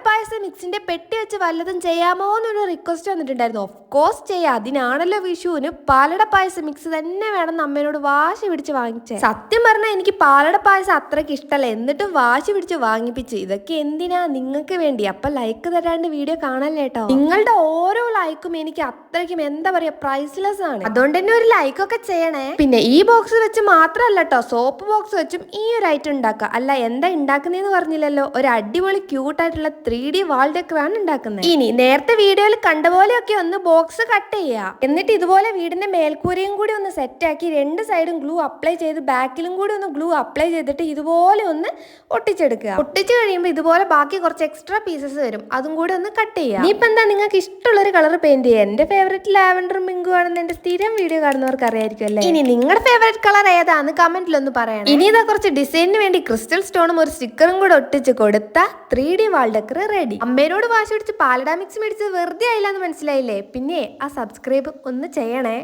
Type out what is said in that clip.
പായസ മിക്സിന്റെ പെട്ടി വെച്ച് വല്ലതും ചെയ്യാമോ എന്നൊരു റിക്വസ്റ്റ് വന്നിട്ടുണ്ടായിരുന്നു. ഓഫ് കോഴ്സ് ചെയ്യാം, അതിനാണല്ലോ വിഷുവിന് പാലട പായസ മിക്സ് തന്നെ വേണമെന്ന് അമ്മേനോട് വാശി പിടിച്ച് വാങ്ങിച്ചേ. സത്യം പറഞ്ഞാൽ എനിക്ക് പാലട പായസം അത്രയ്ക്ക് ഇഷ്ടമല്ല, എന്നിട്ടും വാശി പിടിച്ച് വാങ്ങിപ്പിച്ച്. ഇതൊക്കെ എന്തിനാ? നിങ്ങൾക്ക് വേണ്ടി. അപ്പൊ ലൈക്ക് തരാണ്ട് വീഡിയോ കാണല്ലേ കേട്ടോ. നിങ്ങളുടെ ഓരോ ലൈക്കും എനിക്ക് അത്രയ്ക്കും എന്താ പറയാ പ്രൈസ്ലെസ് ആണ്. അതുകൊണ്ട് തന്നെ ഒരു ലൈക്ക് ഒക്കെ ചെയ്യണേ. പിന്നെ ഈ ബോക്സ് വെച്ച് മാത്രമല്ല കേട്ടോ, സോപ്പ് ബോക്സ് വെച്ചും ഈ ഒരു ഐറ്റം ഉണ്ടാക്കുക. അല്ല, എന്താ ഉണ്ടാക്കുന്നതെന്ന് പറഞ്ഞില്ലല്ലോ. ഒരു അടിപൊളി ക്യൂട്ടായിട്ടുള്ള 3D വാൾ ഡെക്കർ ആണ് ഉണ്ടാക്കുന്നത്. ഇനി നേരത്തെ വീഡിയോയിൽ കണ്ട പോലെയൊക്കെ ഒന്ന് ബോക്സ് കട്ട് ചെയ്യുക. എന്നിട്ട് ഇതുപോലെ വീടിന്റെ മേൽക്കൂരയും കൂടി ഒന്ന് സെറ്റാക്കി 2 സൈഡും ഗ്ലൂ അപ്ലൈ ചെയ്ത് ബാക്കിലും കൂടി ഒന്ന് ഗ്ലൂ അപ്ലൈ ചെയ്തിട്ട് ഇതുപോലെ ഒന്ന് ഒട്ടിച്ചെടുക്കുക. ഒട്ടിച്ച് കഴിയുമ്പോൾ ഇതുപോലെ ബാക്കി കുറച്ച് എക്സ്ട്രാ പീസസ് വരും, അതും കൂടി ഒന്ന് കട്ട് ചെയ്യുക. ഇനിയിപ്പോൾ എന്താ, നിങ്ങൾക്ക് ഇഷ്ടമുള്ള ഒരു കളർ പെയിന്റ് ചെയ്യുക. എന്റെ ഫേവറേറ്റ് ലാവൻഡർ മിങ്കു ആണെന്ന് എന്റെ സ്ഥിരം വീഡിയോ കാണുന്നവർക്ക് അറിയായിരിക്കും അല്ലേ. ഇനി നിങ്ങളുടെ ഫേവറേറ്റ് കളർ ഏതാന്ന് കമന്റിൽ ഒന്ന് പറയണം. ഇനി ഇതാ കുറച്ച് ഡിസൈനിന് വേണ്ടി ക്രിസ്റ്റൽ സ്റ്റോണും ഒരു സ്റ്റിക്കറും കൂടെ ഒട്ടിച്ച് കൊടുത്ത 3D വാൾ ഡെക്കർ റെഡി. അമ്മേനോട് വാശി പിടിച്ച് പാലട മിക്സ് മേടിച്ചത് വെറുതെ ആയില്ല എന്ന് മനസ്സിലായില്ലേ? പിന്നെ ആ സബ്സ്ക്രൈബ് ഒന്ന് ചെയ്യണേ.